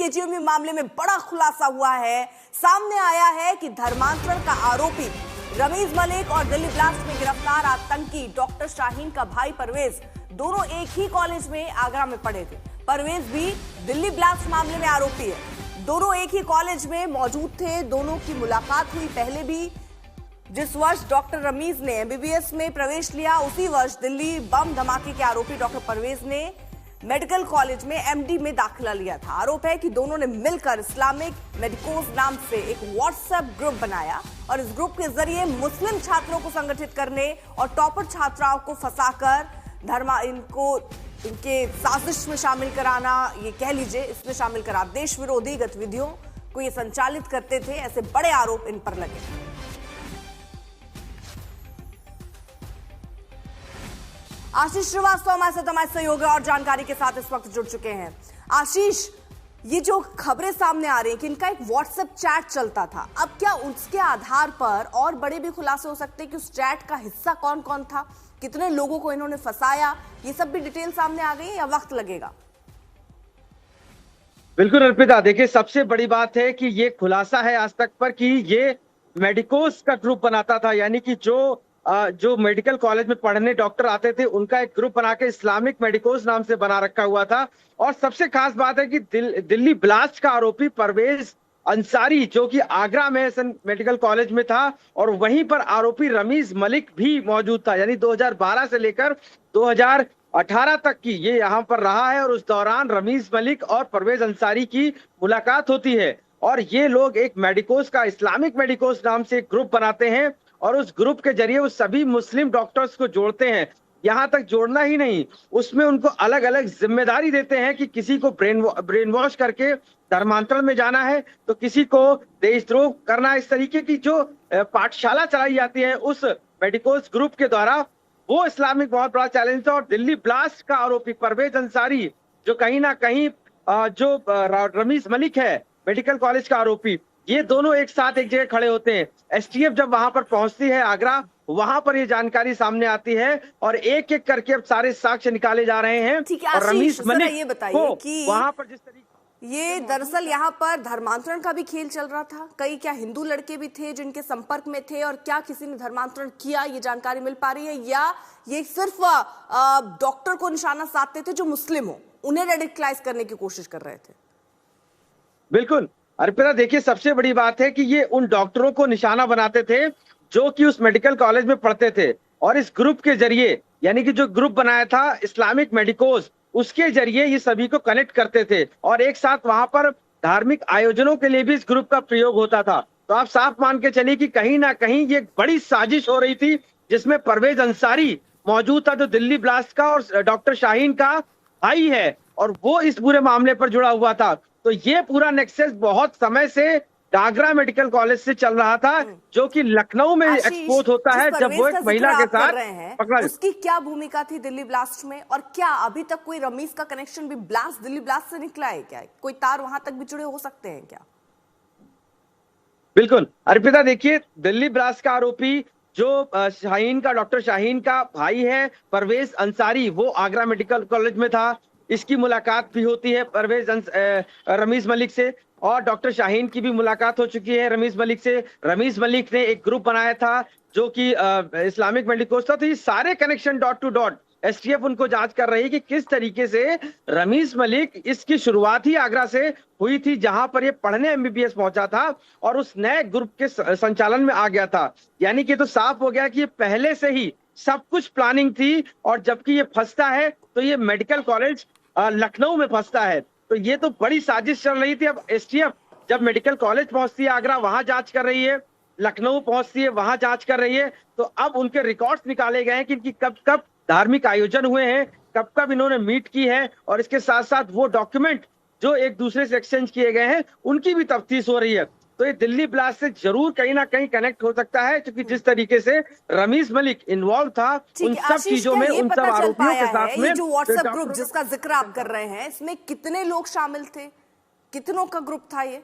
KGMU मामले में बड़ा खुलासा हुआ है। सामने आया है कि धर्मांतरण का आरोपी रमीज मलिक और दिल्ली ब्लास्ट में गिरफ्तार आतंकी डॉक्टर शाहीन का भाई परवेज दोनों एक ही कॉलेज में आगरा में पढ़े थे। परवेज भी दिल्ली ब्लास्ट मामले में आरोपी है। दोनों एक ही कॉलेज में मौजूद थे। दोनों की मुलाकात हुई पहले भी। जिस वर्ष डॉक्टर रमीज ने एमबीबीएस में प्रवेश लिया, उसी वर्ष दिल्ली बम धमाके के आरोपी डॉक्टर परवेज ने मेडिकल कॉलेज में एमडी में दाखिला लिया था। आरोप है कि दोनों ने मिलकर इस्लामिक मेडिकोस नाम से एक व्हाट्सएप ग्रुप बनाया और इस ग्रुप के जरिए मुस्लिम छात्रों को संगठित करने और टॉपर छात्राओं को फंसाकर इनके साजिश में शामिल कराना, ये कह लीजिए इसमें शामिल करा देश विरोधी गतिविधियों को ये संचालित करते थे। ऐसे बड़े आरोप इन पर लगे। आशीष श्रीवास्तव हमारे साथ हमारे सहयोगी और जानकारी के साथ इस वक्त जुड़ चुके हैं। आशीष, ये जो खबरें सामने आ रही हैं कि इनका एक व्हाट्सएप चैट चलता था, अब क्या उसके आधार पर और बड़े भी खुलासे हो सकते हैं कि उस चैट का हिस्सा कौन कौन था, कितने लोगों को इन्होंने फंसाया, ये सब भी डिटेल सामने आ गई है या वक्त लगेगा? बिल्कुल अर्पिता, देखिए सबसे बड़ी बात है कि ये खुलासा है आज तक पर कि ये मेडिकोस का ग्रुप बनाता था, यानी कि जो मेडिकल कॉलेज में पढ़ने डॉक्टर आते थे उनका एक ग्रुप बना के इस्लामिक मेडिकोस नाम से बना रखा हुआ था। और सबसे खास बात है कि दिल्ली ब्लास्ट का आरोपी परवेज अंसारी जो कि आगरा में मेडिकल कॉलेज में था और वहीं पर आरोपी रमीज मलिक भी मौजूद था, यानी 2012 से लेकर 2018 तक की ये यहाँ पर रहा है। और उस दौरान रमीज मलिक और परवेज अंसारी की मुलाकात होती है और ये लोग एक मेडिकोस का इस्लामिक मेडिकोस नाम से एक ग्रुप बनाते हैं और उस ग्रुप के जरिए वो सभी मुस्लिम डॉक्टर्स को जोड़ते हैं। यहाँ तक जोड़ना ही नहीं, उसमें उनको अलग अलग जिम्मेदारी देते हैं कि किसी को ब्रेन वॉश करके धर्मांतरण में जाना है तो किसी को देशद्रोह करना है। इस तरीके की जो पाठशाला चलाई जाती है उस मेडिकोस ग्रुप के द्वारा, वो इस्लामिक बहुत बड़ा चैलेंज था। और दिल्ली ब्लास्ट का आरोपी परवेज अंसारी जो कहीं ना कहीं जो रमीज मलिक है मेडिकल कॉलेज का आरोपी, ये दोनों एक साथ एक जगह खड़े होते हैं। एसटीएफ जब वहां पर पहुंचती है आगरा, वहां पर ये जानकारी सामने आती है और एक एक करके अब सारे साक्ष्य निकाले जा रहे हैं। ठीक है आशीष, जरा ये बताइए कि वहां पर जिस तरीके ये दरअसल यहाँ पर धर्मांतरण का भी खेल चल रहा था। कई क्या हिंदू लड़के भी थे जिनके संपर्क में थे और क्या किसी ने धर्मांतरण किया, ये जानकारी मिल पा रही है, या ये सिर्फ डॉक्टर को निशाना साधते थे जो मुस्लिम हो, उन्हें रेडिकलाइज करने की कोशिश कर रहे थे? बिल्कुल अर्पिता, देखिए सबसे बड़ी बात है कि ये उन डॉक्टरों को निशाना बनाते थे जो कि उस मेडिकल कॉलेज में पढ़ते थे और इस ग्रुप के जरिए, यानी कि जो ग्रुप बनाया था इस्लामिक मेडिकोस, उसके जरिए ये सभी को कनेक्ट करते थे और एक साथ वहां पर धार्मिक आयोजनों के लिए भी इस ग्रुप का प्रयोग होता था। तो आप साफ मान के चलिए कि कहीं ना कहीं ये बड़ी साजिश हो रही थी जिसमें परवेज अंसारी मौजूद था जो दिल्ली ब्लास्ट का और डॉक्टर शाहीन का भाई है और वो इस पूरे मामले पर जुड़ा हुआ था। तो ये पूरा नेक्सस बहुत समय से आगरा मेडिकल कॉलेज से चल रहा था जो कि लखनऊ में एक्सपोज होता है जब वो एक महिला के साथ पकड़ा। उसकी क्या भूमिका थी दिल्ली ब्लास्ट में और क्या अभी तक कोई रमीज का कनेक्शन भी दिल्ली ब्लास्ट से निकला है? क्या कोई तार वहां तक भी जुड़े हो सकते हैं क्या? बिल्कुल अर्पिता, देखिए दिल्ली ब्लास्ट का आरोपी जो शाहीन का, डॉक्टर शाहीन का भाई है परवेज अंसारी, वो आगरा मेडिकल कॉलेज में था। इसकी मुलाकात भी होती है रमीज मलिक से और डॉक्टर शाहीन की भी मुलाकात हो चुकी है रमीज मलिक से। रमीज मलिक ने एक ग्रुप बनाया था जो कि इस्लामिक मेडिकोस था। तो ये सारे connection dot to dot STF उनको जांच कर रही है कि किस तरीके से रमीज मलिक, इसकी शुरुआत ही आगरा से हुई थी जहां पर ये पढ़ने एमबीबीएस पहुंचा था और उस नए ग्रुप के संचालन में आ गया था। यानी कि तो साफ हो गया कि ये पहले से ही सब कुछ प्लानिंग थी और जबकि ये फंसता है तो ये मेडिकल कॉलेज लखनऊ में फंसता है। तो ये तो बड़ी साजिश चल रही थी। अब एसटीएफ जब मेडिकल कॉलेज पहुंचती है आगरा, वहां जांच कर रही है, लखनऊ पहुंचती है वहां जांच कर रही है। तो अब उनके रिकॉर्ड्स निकाले गए हैं कि इनकी कब कब धार्मिक आयोजन हुए हैं, कब कब इन्होंने मीट की है और इसके साथ साथ वो डॉक्यूमेंट जो एक दूसरे से एक्सचेंज किए गए हैं उनकी भी तफ्तीश हो रही है। तो ये दिल्ली ब्लास्ट से जरूर कहीं ना कहीं कनेक्ट हो सकता है क्योंकि जिस तरीके से रमीज मलिक इन्वॉल्व था उन सब चीजों में, उन सब आरोपियों के साथ में। जो व्हाट्सएप ग्रुप जिसका जिक्र आप कर रहे हैं, इसमें कितने लोग शामिल थे, कितनों का ग्रुप था ये?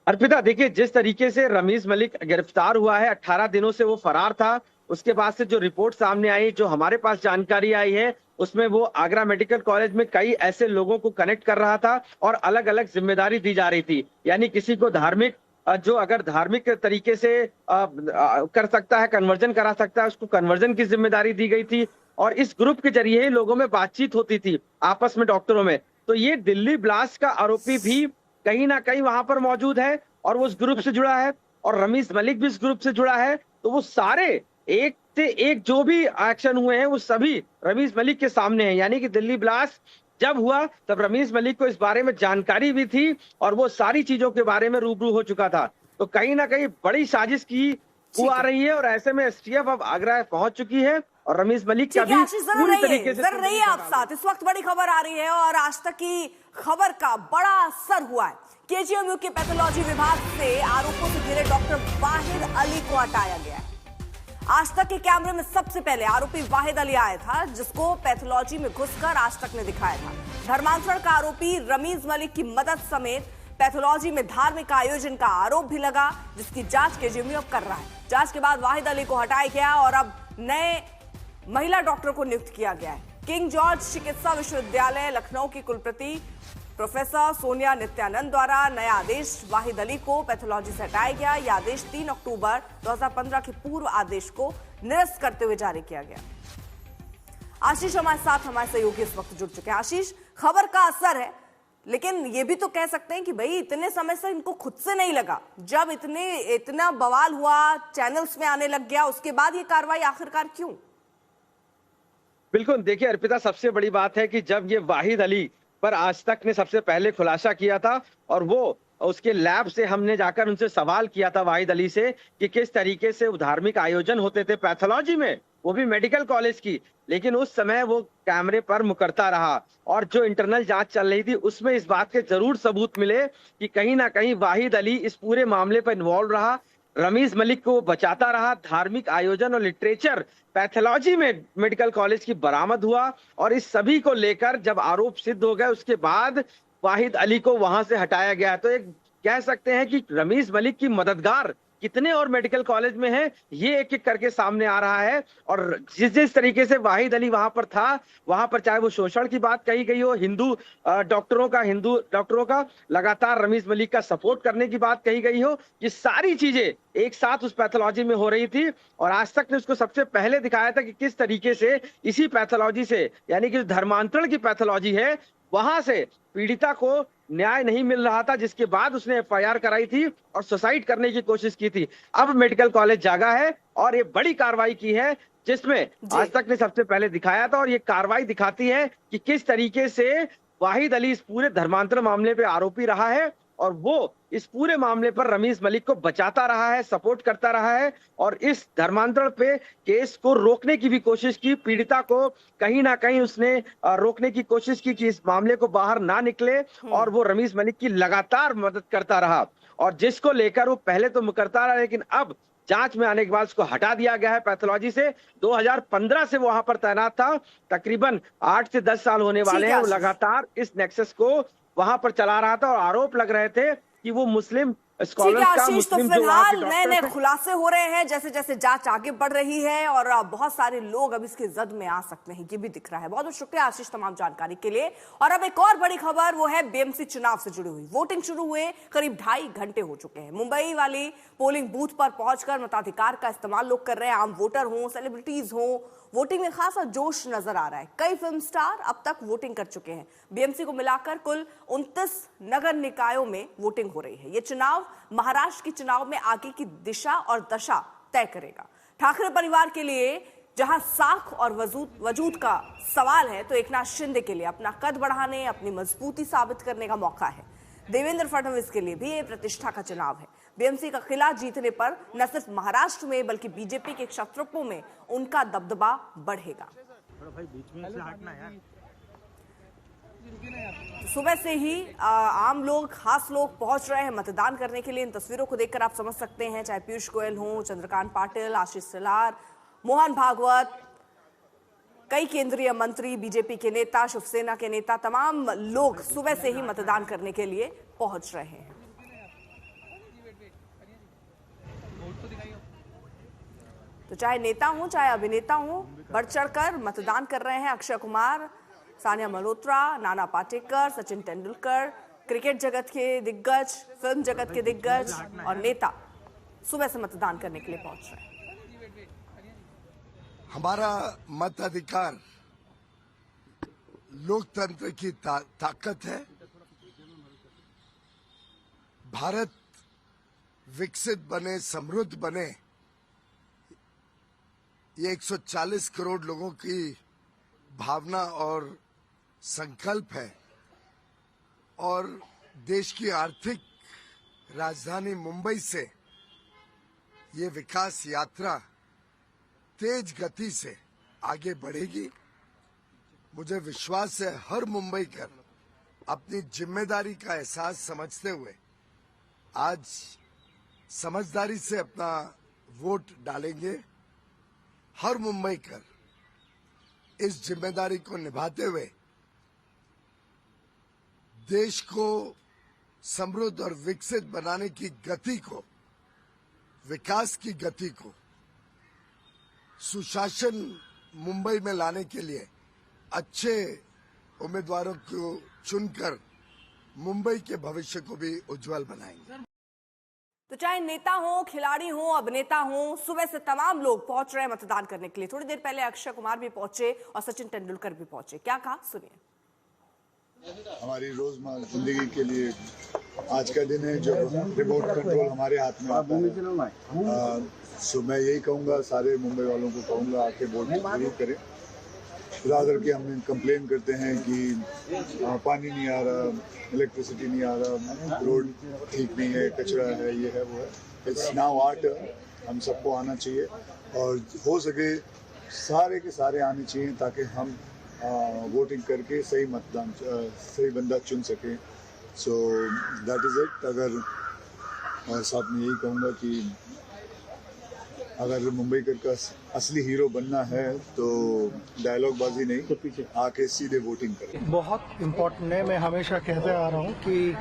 अर्पिता, देखिए जिस तरीके से रमीज मलिक गिरफ्तार हुआ है, 18 दिनों से वो फरार था। उसके बाद से जो रिपोर्ट सामने आई, जो हमारे पास जानकारी आई है, उसमें वो आगरा मेडिकल कॉलेज में कई ऐसे लोगों को कनेक्ट कर रहा था और अलग अलग जिम्मेदारी दी जा रही थी। यानी किसी को धार्मिक जो अगर धार्मिक तरीके से कर सकता है, कन्वर्जन करा सकता है, उसको कन्वर्जन की जिम्मेदारी दी गई थी। और इस ग्रुप के जरिए ही लोगों में बातचीत होती थी आपस में, डॉक्टरों में। तो ये दिल्ली ब्लास्ट का आरोपी भी कहीं ना कहीं वहां पर मौजूद है और वो उस ग्रुप से जुड़ा है, और रमीज मलिक भी इस ग्रुप से जुड़ा है। तो वो सारे एक से एक जो भी एक्शन हुए हैं वो सभी रमीज मलिक के सामने हैं। यानी कि दिल्ली ब्लास्ट जब हुआ तब रमीज मलिक को इस बारे में जानकारी भी थी और वो सारी चीजों के बारे में रूबरू हो चुका था। तो कहीं ना कहीं बड़ी साजिश की आ रही है और ऐसे में एसटीएफ अब आगरा पहुंच चुकी है और रमीज मलिक का भी पूरी तरीके से जरूर रहिए आप साथ। इस वक्त बड़ी खबर आ रही है और आज तक की खबर का बड़ा असर हुआ है। केजीएमयू के पैथोलॉजी विभाग से आरोपों से घिरे डॉक्टर वाहिद अली को हटाया गया है। आज तक के कैमरे में सबसे पहले आरोपी वाहिद अली आया था, जिसको पैथोलॉजी में घुसकर आज तक ने दिखाया था। धर्मांतरण का आरोपी रमीज मलिक की मदद समेत पैथोलॉजी में धार्मिक आयोजन का आरोप भी लगा, जिसकी जांच केजीएमयू अब कर रहा है। जांच के बाद वाहिद अली को हटाया गया और अब नए महिला डॉक्टर को नियुक्त किया गया है। किंग जॉर्ज चिकित्सा विश्वविद्यालय लखनऊ की कुलपति प्रोफेसर सोनिया नित्यानंद द्वारा नया आदेश वाहिद अली को पैथोलॉजी से हटाया गया। यह आदेश 3 अक्टूबर 2015 के पूर्व आदेश को निरस्त करते हुए जारी किया गया। आशीष हमारे साथ, हमारे सहयोगी इस वक्त जुड़ चुके हैं। आशीष, खबर का असर है, लेकिन ये भी तो कह सकते हैं कि भाई इतने समय से इनको खुद से नहीं लगा, जब इतना बवाल हुआ, चैनल्स में आने लग गया, उसके बाद ये कार्रवाई आखिरकार क्यों? बिल्कुल, देखिए अर्पिता, सबसे बड़ी बात है कि जब ये वाहिद अली पर आज तक ने सबसे पहले खुलासा किया था और वो उसके लैब से हमने जाकर उनसे सवाल किया था वाहिद अली से कि किस तरीके से धार्मिक आयोजन होते थे पैथोलॉजी में, वो भी मेडिकल कॉलेज की। लेकिन उस समय वो कैमरे पर मुकरता रहा और जो इंटरनल जांच चल रही थी उसमें इस बात के जरूर सबूत मिले कि कहीं ना कहीं वाहिद अली इस पूरे मामले पर इन्वॉल्व रहा, रमीज मलिक को बचाता रहा। धार्मिक आयोजन और लिटरेचर पैथोलॉजी में मेडिकल कॉलेज की बरामद हुआ और इस सभी को लेकर जब आरोप सिद्ध हो गए उसके बाद वाहिद अली को वहां से हटाया गया। तो एक कह सकते हैं कि रमीज मलिक की मददगार कितने और मेडिकल कॉलेज में हैं, ये एक एक करके सामने आ रहा है। और जिस जिस तरीके से वाहिद अली वहां पर था, वहां पर चाहे वो शोषण की बात कही गई हो, हिंदू डॉक्टरों का लगातार रमीज मलिक का सपोर्ट करने की बात कही गई हो, ये सारी चीजें एक साथ उस पैथोलॉजी में हो रही थी। और आज तक ने उसको सबसे पहले दिखाया था कि किस तरीके से इसी पैथोलॉजी से, यानी कि धर्मांतरण की पैथोलॉजी है, वहां से पीड़िता को न्याय नहीं मिल रहा था, जिसके बाद उसने एफआईआर कराई थी और सुसाइड करने की कोशिश की थी। अब मेडिकल कॉलेज जागा है और ये बड़ी कार्रवाई की है, जिसमें आज तक ने सबसे पहले दिखाया था। और ये कार्रवाई दिखाती है कि किस तरीके से वाहिद अली इस पूरे धर्मांतरण मामले पे आरोपी रहा है और वो इस पूरे मामले पर रमीज मलिक को बचाता रहा है, सपोर्ट करता रहा है और इस धर्मांतरण पे केस को रोकने की भी कोशिश की। पीड़िता को कहीं ना कहीं उसने रोकने की कोशिश की कि इस मामले को बाहर ना निकले और वो रमीज मलिक की लगातार मदद करता रहा। और जिसको लेकर वो पहले तो मुकरता रहा, लेकिन अब जांच में आने के बाद उसको हटा दिया गया है पैथोलॉजी से। 2015 से वो वहां पर तैनात था, तकरीबन 8 से 10 साल होने वाले हैं। वो लगातार इस नेक्सस को वहां पर चला रहा था और आरोप लग रहे थे कि वो मुस्लिम स्कॉलर्स का, मुस्लिम तो फिलहाल नए नए खुलासे हो रहे हैं जैसे जैसे जांच आगे बढ़ रही है और बहुत सारे लोग अब इसके जद में आ सकते हैं, ये भी दिख रहा है। बहुत बहुत शुक्रिया आशीष तमाम जानकारी के लिए। और अब एक और बड़ी खबर, वो है बीएमसी चुनाव से जुड़ी हुई। वोटिंग शुरू हुए करीब 2.5 घंटे हो चुके हैं। मुंबई वाली पोलिंग बूथ पर पहुंचकर मताधिकार का इस्तेमाल लोग कर रहे हैं। आम वोटर हों, सेलिब्रिटीज हों, वोटिंग में खासा जोश नजर आ रहा है। कई फिल्म स्टार अब तक वोटिंग कर चुके हैं। बीएमसी को मिलाकर कुल 29 नगर निकायों में वोटिंग हो रही है। ये चुनाव महाराष्ट्र के चुनाव में आगे की दिशा और दशा तय करेगा। ठाकरे परिवार के लिए जहां साख और वजूद का सवाल है, तो एकनाथ शिंदे के लिए अपना कद बढ़ाने, अपनी मजबूती साबित करने का मौका है। देवेंद्र फडणवीस के लिए भी ये प्रतिष्ठा का चुनाव है। बीएमसी का किला जीतने पर न सिर्फ महाराष्ट्र में बल्कि बीजेपी के क्षेत्रों में उनका दबदबा बढ़ेगा। सुबह से ही आम लोग, खास लोग पहुंच रहे हैं मतदान करने के लिए। इन तस्वीरों को देखकर आप समझ सकते हैं, चाहे पीयूष गोयल हो, चंद्रकांत पाटिल, आशीष शेलार, मोहन भागवत, कई केंद्रीय मंत्री, बीजेपी के नेता, शिवसेना के नेता, तमाम लोग सुबह से ही मतदान करने के लिए पहुंच रहे हैं। तो चाहे नेता हो, चाहे अभिनेता हो, बढ़ चढ़कर मतदान कर रहे हैं। अक्षय कुमार, सानिया मल्होत्रा, नाना पाटेकर, सचिन तेंदुलकर, क्रिकेट जगत के दिग्गज, फिल्म जगत के दिग्गज और नेता सुबह से मतदान करने के लिए पहुंच रहे हैं। हमारा मताधिकार लोकतंत्र की ताकत है। भारत विकसित बने, समृद्ध बने, ये 140 करोड़ लोगों की भावना और संकल्प है। और देश की आर्थिक राजधानी मुंबई से ये विकास यात्रा तेज गति से आगे बढ़ेगी। मुझे विश्वास है हर मुंबईकर अपनी जिम्मेदारी का एहसास समझते हुए आज समझदारी से अपना वोट डालेंगे। हर मुंबईकर इस जिम्मेदारी को निभाते हुए देश को समृद्ध और विकसित बनाने की गति को, विकास की गति को, सुशासन मुंबई में लाने के लिए अच्छे उम्मीदवारों को चुनकर मुंबई के भविष्य को भी उज्जवल बनाएंगे। तो चाहे नेता हो, खिलाड़ी हो, अभिनेता हो, सुबह से तमाम लोग पहुंच रहे हैं मतदान करने के लिए। थोड़ी देर पहले अक्षय कुमार भी पहुंचे और सचिन तेंदुलकर भी पहुंचे। क्या कहा, सुनिए। हमारी रोजमर्रा जिंदगी के लिए आज का दिन है जब रिमोट कंट्रोल हमारे हाथ में आता है। सो मैं यही कहूँगा, सारे मुंबई वालों को कहूँगा, आके वोट जरूर करें। रादर के हम कंप्लेन करते हैं कि पानी नहीं आ रहा, इलेक्ट्रिसिटी नहीं आ रहा, रोड ठीक नहीं है, कचरा है, ये है, वो है। It's now art. हम सबको आना चाहिए और हो सके सारे के सारे आने चाहिए ताकि हम वोटिंग करके सही मतदान, सही बंदा चुन सके। So that is it. अगर साथ में यही कहूँगा कि अगर मुंबई का असली हीरो बनना है तो डायलॉग बाजी नहीं, आके सीधे वोटिंग करें। बहुत इम्पोर्टेंट है। मैं हमेशा कहते आ रहा हूँ कि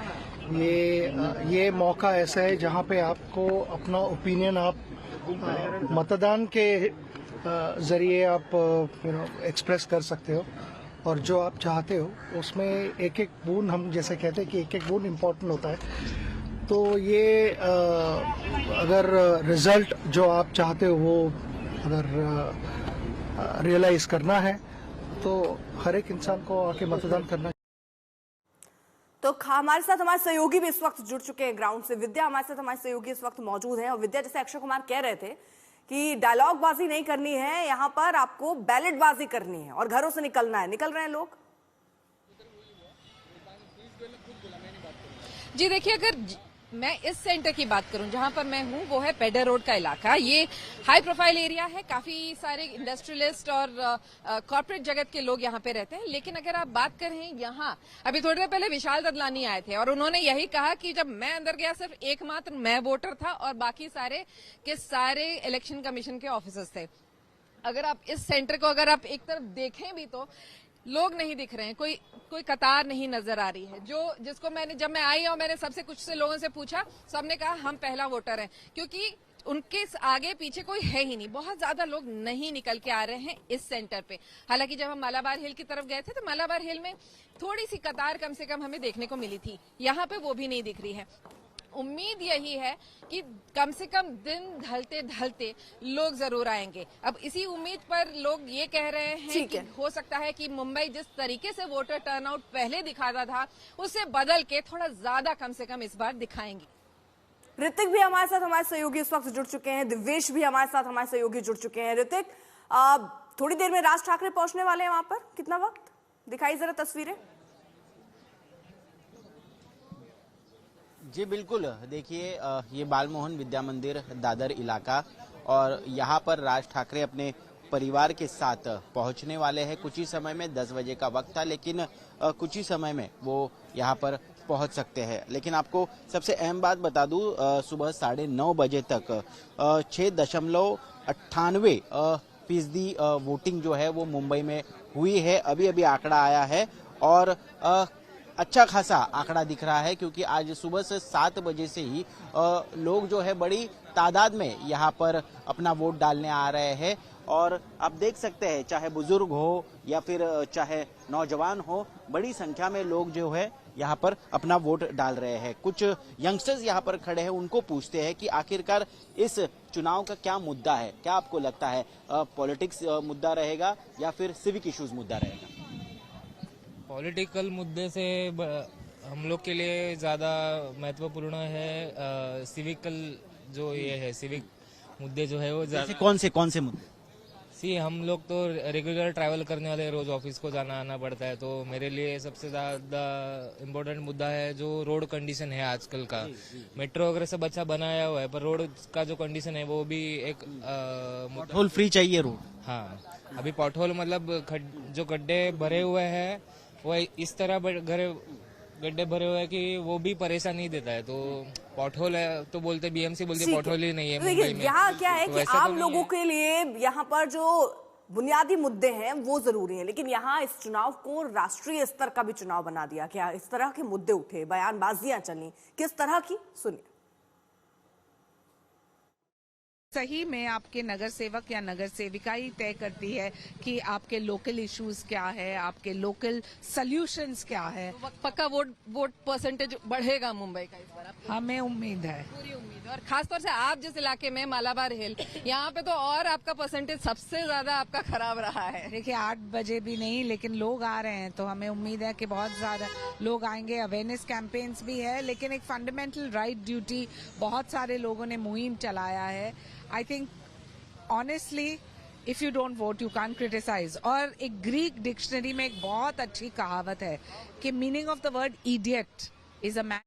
ये मौका ऐसा है जहाँ पे आपको अपना ओपिनियन आप मतदान के जरिए आप एक्सप्रेस कर सकते हो और जो आप चाहते हो उसमें एक एक बूंद, हम जैसे कहते हैं कि एक एक बूंद इम्पोर्टेंट होता है। तो ये अगर रिजल्ट जो आप चाहते हो वो अगर रियलाइज करना है तो हर एक इंसान को आके मतदान करना। तो हमारे साथ हमारे सहयोगी भी इस वक्त जुड़ चुके हैं ग्राउंड से। विद्या हमारे साथ, हमारे सहयोगी इस वक्त मौजूद हैं। और विद्या, जैसे अक्षय कुमार कह रहे थे कि डायलॉग बाजी नहीं करनी है, यहाँ पर आपको बैलेट बाजी करनी है और घरों से निकलना है। निकल रहे हैं लोग? जी देखिए, अगर मैं इस सेंटर की बात करूं जहां पर मैं हूं, वो है पेडर रोड का इलाका। ये हाई प्रोफाइल एरिया है, काफी सारे इंडस्ट्रियलिस्ट और कॉर्पोरेट जगत के लोग यहां पे रहते हैं। लेकिन अगर आप बात करें यहां, अभी थोड़ी देर पहले विशाल ददलानी आए थे और उन्होंने यही कहा कि जब मैं अंदर गया सिर्फ एकमात्र मैं वोटर था और बाकी सारे के सारे इलेक्शन कमीशन के ऑफिसर्स थे। अगर आप इस सेंटर को अगर आप एक तरफ देखें भी तो लोग नहीं दिख रहे हैं, कोई कतार नहीं नजर आ रही है। जिसको जब मैं आई और मैंने सबसे कुछ से लोगों से पूछा, सबने कहा हम पहला वोटर हैं, क्योंकि उनके आगे पीछे कोई है ही नहीं। बहुत ज्यादा लोग नहीं निकल के आ रहे हैं इस सेंटर पे। हालांकि जब हम मलाबार हिल की तरफ गए थे तो मलाबार हिल में थोड़ी सी कतार कम से कम हमें देखने को मिली थी, यहाँ पे वो भी नहीं दिख रही है। उम्मीद यही है कि कम से कम दिन ढलते ढलते लोग जरूर आएंगे। अब इसी उम्मीद पर लोग ये कह रहे हैं कि हो सकता है कि मुंबई जिस तरीके से वोटर टर्नआउट पहले दिखाता था उससे बदल के थोड़ा ज्यादा कम से कम इस बार दिखाएंगे। ऋतिक भी हमारे साथ, हमारे सहयोगी इस वक्त जुड़ चुके हैं। दिव्येश भी हमारे साथ, हमारे सहयोगी जुड़ चुके हैं। ऋतिक, थोड़ी देर में राज ठाकरे पहुंचने वाले हैं वहां पर, कितना वक्त? दिखाई जरा तस्वीरें। जी बिल्कुल, देखिए ये बालमोहन विद्या मंदिर दादर इलाका और यहाँ पर राज ठाकरे अपने परिवार के साथ पहुँचने वाले हैं। कुछ ही समय में 10 बजे का वक्त था, लेकिन कुछ ही समय में वो यहाँ पर पहुँच सकते हैं। लेकिन आपको सबसे अहम बात बता दूँ, सुबह 9:30 बजे तक 6.98% वोटिंग जो है वो मुंबई में हुई है। अभी अभी आंकड़ा आया है और अच्छा खासा आंकड़ा दिख रहा है, क्योंकि आज सुबह से 7 बजे से ही लोग जो है बड़ी तादाद में यहाँ पर अपना वोट डालने आ रहे हैं और आप देख सकते हैं चाहे बुजुर्ग हो या फिर चाहे नौजवान हो, बड़ी संख्या में लोग जो है यहाँ पर अपना वोट डाल रहे हैं। कुछ यंगस्टर्स यहाँ पर खड़े हैं, उनको पूछते हैं कि आखिरकार इस चुनाव का क्या मुद्दा है। क्या आपको लगता है, पॉलिटिक्स मुद्दा रहेगा या फिर सिविक इश्यूज मुद्दा रहेगा? पॉलिटिकल मुद्दे से हम लोग के लिए ज़्यादा महत्वपूर्ण है सिविकल जो ये है, सिविक मुद्दे जो है वो जैसे ज़्यादा। कौन से मुद्दे? हम लोग तो रेगुलर ट्रैवल करने वाले, रोज ऑफिस को जाना आना पड़ता है, तो मेरे लिए सबसे ज़्यादा इम्पोर्टेंट मुद्दा है जो रोड कंडीशन है आजकल का। मेट्रो वगैरह सब अच्छा बनाया हुआ है, पर रोड का जो कंडीशन है वो भी एक टोल फ्री चाहिए रोड। हाँ, अभी पॉटहोल मतलब जो गड्ढे भरे हुए हैं वो इस तरह गड्ढे भरे हुए हैं कि वो भी परेशानी देता है। तो पॉटहोल है तो बोलते, बीएमसी बोलते पॉटहोल ही नहीं है मुंबई में। यहाँ क्या है तो कि वैसा आम तो लोगों के लिए यहाँ पर जो बुनियादी मुद्दे हैं वो जरूरी हैं, लेकिन यहाँ इस चुनाव को राष्ट्रीय स्तर का भी चुनाव बना दिया गया। इस तरह के मुद्दे उठे, बयानबाजियां चली, किस तरह की, सुनिए। सही में आपके नगर सेवक या नगर सेविका ही तय करती है कि आपके लोकल इश्यूज क्या है, आपके लोकल सॉल्यूशंस क्या है। पक्का वोट परसेंटेज बढ़ेगा मुंबई का इस बार? हमें उम्मीद है, पूरी उम्मीद है। और खासतौर से आप जिस इलाके में मालाबार हिल, यहाँ पे तो और आपका परसेंटेज सबसे ज्यादा आपका खराब रहा है। देखिए 8 बजे भी नहीं, लेकिन लोग आ रहे हैं तो हमें उम्मीद है कि बहुत ज्यादा लोग आएंगे। अवेयरनेस कैंपेन्स भी है, लेकिन एक फंडामेंटल राइट ड्यूटी बहुत सारे लोगों ने मुहिम चलाया है। I think honestly if you don't vote you can't criticize। और एक ग्रीक डिक्शनरी में एक बहुत अच्छी कहावत है कि meaning of the word idiot is a man